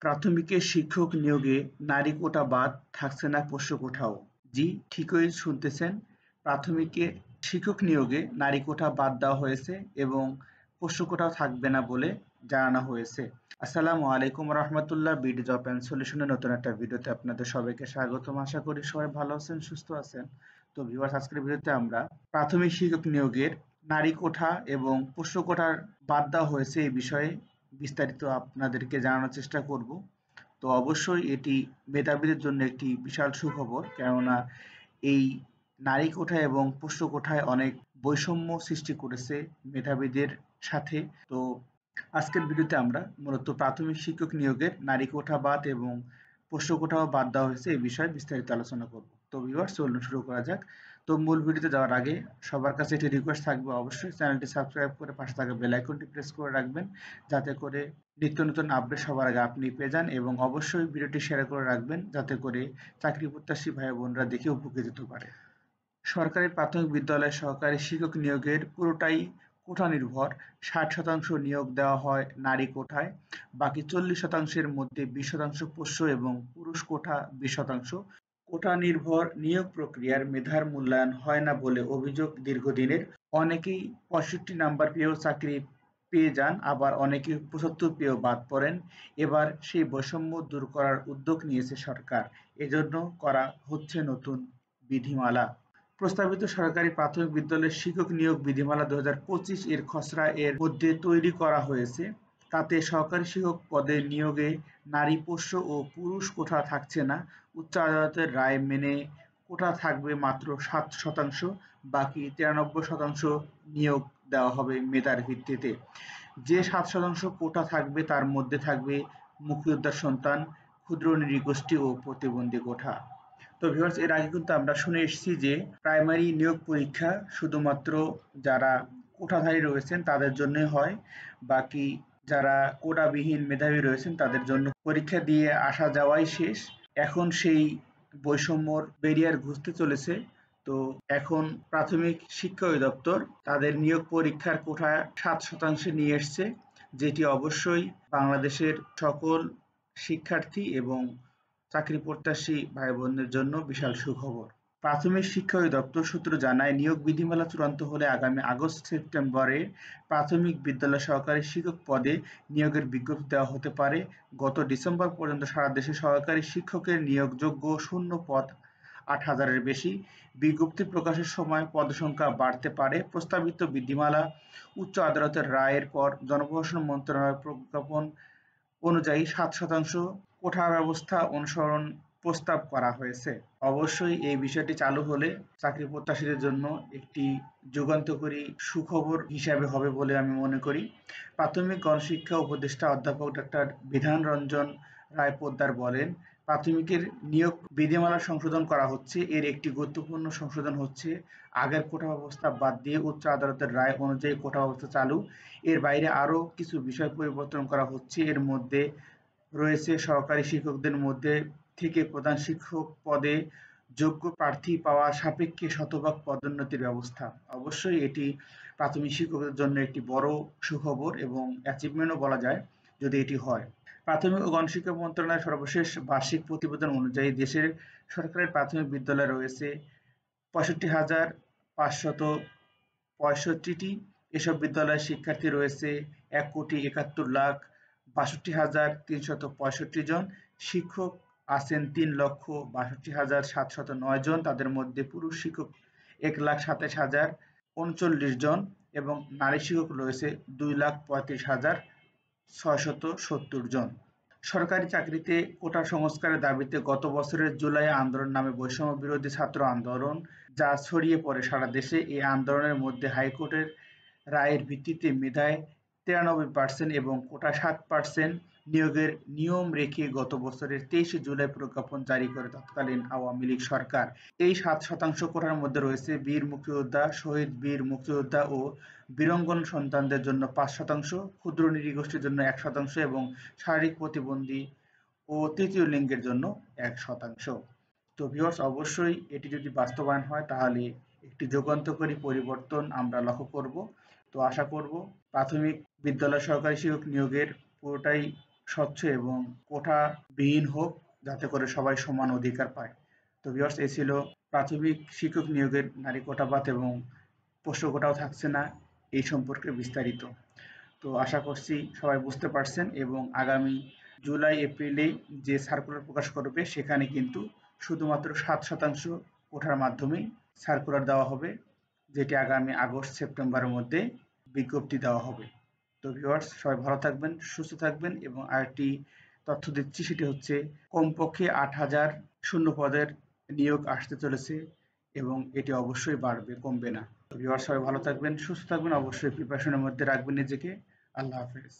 প্রাথমিকে শিক্ষক নিয়োগে নারী কোটা বাদ, থাকছে না পোষ্য কোটাও। জি, ঠিকই শুনতেছেন। প্রাথমিকে শিক্ষক নিয়োগে নারী কোটা বাদ দেওয়া হয়েছে এবং পোষ্য কোটাও থাকবে না বলে জানানো হয়েছে। আসসালামু আলাইকুম রহমতুল্লাহ। বিডি জব অ্যান্ড সলিউশনের নতুন একটা ভিডিওতে আপনাদের সবাইকে স্বাগতম। আশা করি সবাই ভালো আছেন, সুস্থ আছেন। তো ভিউয়ার্স, আজকের ভিডিওতে আমরা প্রাথমিক শিক্ষক নিয়োগের নারী কোটা এবং পোষ্য কোটার বাদ দেওয়া হয়েছে এই বিষয়ে বিস্তারিত আপনাদেরকে জানানোর চেষ্টা করব। তো অবশ্যই এটি মেধাবীদের জন্য একটি বিশাল সুখবর, কেননা এই নারী কোঠায় এবং পোষ্য কোঠায় অনেক বৈষম্য সৃষ্টি করেছে মেধাবীদের সাথে। তো আজকের ভিডিওতে আমরা মূলত প্রাথমিক শিক্ষক নিয়োগের নারী কোঠা বাদ এবং পোষ্য কোঠাও বাদ দেওয়া হয়েছে এই বিষয়ে বিস্তারিত আলোচনা করব। তো ভিউয়ার্স, চলুন শুরু করা যাক। তো মূল ভিডিওতে যাওয়ার আগে সবার কাছে একটি রিকোয়েস্ট থাকবে, অবশ্যই চ্যানেলটি সাবস্ক্রাইব করে পাশে থাকা বেল আইকনটি প্রেস করে রাখবেন, যাতে করে নিত্য নতুন আপডেট সবার আগে আপনি পেয়ে যান, এবং অবশ্যই ভিডিওটি শেয়ার করে রাখবেন যাতে করে চাকরি প্রত্যাশী ভাই বোনরা দেখে উপকৃত হতে পারে। সরকারি প্রাথমিক বিদ্যালয়ে সহকারী শিক্ষক নিয়োগের পুরোটাই কোটা নির্ভর। ৬০% নিয়োগ দেওয়া হয় নারী কোটায়, বাকি ৪০%-এর মধ্যে ২০% পোষ্য এবং পুরুষ কোটা ২০%। কোটা নির্ভর নিয়োগ প্রক্রিয়ার মেধার মূল্যায়ন হয় না বলে অভিযোগ দীর্ঘদিনের। অনেকেই ৬৫ নাম্বার পেয়েও চাকরি পেয়ে যান, আবার অনেকেই ৭৫ পেয়েও বাদ পড়েন। এবার সেই বৈষম্য দূর করার উদ্যোগ নিয়েছে সরকার, এজন্য করা হচ্ছে নতুন বিধিমালা। প্রস্তাবিত সরকারি প্রাথমিক বিদ্যালয়ের শিক্ষক নিয়োগ বিধিমালা ২০২৫ এর খসড়া এর মধ্যে তৈরি করা হয়েছে। তাতে সহকারী শিক্ষক পদে নিয়োগে নারী, পোষ্য ও পুরুষ কোটা থাকছে না। উচ্চ আদালতের রায় মেনে কোটা থাকবে মাত্র ৭%, বাকি ৯৩% নিয়োগ দেওয়া হবে মেধার ভিত্তিতে। যে ৭% কোটা থাকবে তার মধ্যে থাকবে মুক্তিযোদ্ধার সন্তান, ক্ষুদ্র নৃগোষ্ঠী ও প্রতিবন্ধী কোটা। তো ভিউয়ার্স, এর আগে কিন্তু আমরা শুনে এসেছি যে প্রাইমারি নিয়োগ পরীক্ষা শুধুমাত্র যারা কোটাধারী রয়েছেন তাদের জন্যই হয়, বাকি যারা কোটাবিহীন মেধাবী রয়েছেন তাদের জন্য পরীক্ষা দিয়ে আসা যাওয়াই শেষ। এখন সেই বৈষম্যর ব্যারিয়ার ঘুচতে চলেছে। তো এখন প্রাথমিক শিক্ষা অধিদপ্তর তাদের নিয়োগ পরীক্ষার কোটা ৭% নিয়ে এসছে, যেটি অবশ্যই বাংলাদেশের সকল শিক্ষার্থী এবং চাকরি প্রত্যাশী ভাই বোনদের জন্য বিশাল সুখবর। প্রাথমিক শিক্ষা অধিদপ্তর সূত্র জানায়, নিয়োগ বিধিমালা চূড়ান্ত হলে আগামী আগস্ট-সেপ্টেম্বরে প্রাথমিক বিদ্যালয় সহকারী শিক্ষক পদে নিয়োগের বিজ্ঞপ্তি দেওয়া হতে পারে। গত ডিসেম্বর পর্যন্ত সারা দেশে সহকারী শিক্ষকের নিয়োগযোগ্য শূন্য পদ ৮,০০০-এর বেশি। বিজ্ঞপ্তি প্রকাশের সময় পদসংখ্যা বাড়তে পারে। প্রস্তাবিত বিধিমালা উচ্চ আদালতের রায়ের পর জনপ্রশাসন মন্ত্রণালয়ের প্রজ্ঞাপন অনুযায়ী ৭% কোটা ব্যবস্থা অনুসরণ প্রস্তাব করা হয়েছে। অবশ্যই এই বিষয়টি চালু হলে চাকরি প্রত্যাশীদের জন্য একটি যুগান্তকারী সুখবর হিসাবে হবে বলে আমি মনে করি। প্রাথমিক গণশিক্ষা উপদেষ্টা অধ্যাপক ডাক্তার বিধান রঞ্জন রায় পোদ্দার বলেন, প্রাথমিকের নিয়োগ বিধিমালা সংশোধন করা হচ্ছে। এর একটি গুরুত্বপূর্ণ সংশোধন হচ্ছে আগের কোটা ব্যবস্থা বাদ দিয়ে উচ্চ আদালতের রায় অনুযায়ী কোটা ব্যবস্থা চালু। এর বাইরে আরও কিছু বিষয় পরিবর্তন করা হচ্ছে। এর মধ্যে রয়েছে সহকারী শিক্ষকদের মধ্যে থেকে প্রধান শিক্ষক পদে যোগ্য প্রার্থী পাওয়া সাপেক্ষে শতভাগ পদোন্নতির ব্যবস্থা। অবশ্যই এটি প্রাথমিক শিক্ষকদের জন্য একটি বড় সুখবর এবং অ্যাচিভমেন্টও বলা যায় যদি এটি হয়। প্রাথমিক ও গণশিক্ষা মন্ত্রণালয়ের সর্বশেষ বার্ষিক প্রতিবেদন অনুযায়ী দেশের সরকারি প্রাথমিক বিদ্যালয় রয়েছে ৬৫,৫৬৫টি। এসব বিদ্যালয়ের শিক্ষার্থী রয়েছে ১,৭১,৬২,৩৬৫ জন। শিক্ষক আছেন ৩,৬২,৭০৯ জন। তাদের মধ্যে পুরুষ শিক্ষক ১,২৭,০৩৯ জন এবং নারী শিক্ষক রয়েছে ২,৩৫,৬৭০ জন। সরকারি চাকরিতে কোটা সংস্কারের দাবিতে গত বছরের জুলাইয়ে আন্দোলন নামে বৈষম্য বিরোধী ছাত্র আন্দোলন যা ছড়িয়ে পড়ে সারা দেশে। এই আন্দোলনের মধ্যে হাইকোর্টের রায়ের ভিত্তিতে মেধায় ৯৩% এবং কোটায় ৭% নিয়োগের নিয়ম রেখে গত বছরের ২৩শে জুলাই প্রজ্ঞাপন জারি করে তৎকালীন আওয়ামী লীগ সরকার। এই ৭% কোটার মধ্যে রয়েছে বীর মুক্তিযোদ্ধা, শহীদ বীর মুক্তিযোদ্ধা ও বীরাঙ্গন সন্তানদের জন্য ৫%, ক্ষুদ্র নৃগোষ্ঠীর জন্য ১% এবং শারীরিক প্রতিবন্ধী ও তৃতীয় লিঙ্গের জন্য ১%। তো ভিউয়ার্স, অবশ্যই এটি যদি বাস্তবায়ন হয় তাহলে একটি যুগান্তকারী পরিবর্তন আমরা লক্ষ্য করব। তো আশা করব প্রাথমিক বিদ্যালয় সহকারী শিক্ষক নিয়োগের পুরোটাই স্বচ্ছ এবং কোটাবিহীন হোক, যাতে করে সবাই সমান অধিকার পায়। তো ভিউয়ার্স, এই ছিল প্রাথমিক শিক্ষক নিয়োগের নারী কোটা বাদ এবং পোষ্য কোটাও থাকছে না এই সম্পর্কে বিস্তারিত। তো আশা করছি সবাই বুঝতে পারছেন এবং আগামী জুলাই এপ্রিলে যে সার্কুলার প্রকাশ করবে সেখানে কিন্তু শুধুমাত্র 7% কোটার মাধ্যমেই সার্কুলার দেওয়া হবে, যেটি আগামী আগস্ট সেপ্টেম্বরের মধ্যে বিজ্ঞপ্তি দেওয়া হবে। তো ভিউয়ার্স, সবাই ভালো থাকবেন, সুস্থ থাকবেন এবং আরেকটি তথ্য দিচ্ছি, সেটি হচ্ছে কমপক্ষে 8,000 শূন্য পদের নিয়োগ আসতে চলেছে এবং এটি অবশ্যই বাড়বে, কমবে না। তো ভিউয়ার্স, সবাই ভালো থাকবেন, সুস্থ থাকবেন, অবশ্যই প্রিপারেশনের মধ্যে রাখবেন নিজেকে। আল্লাহ হাফেজ।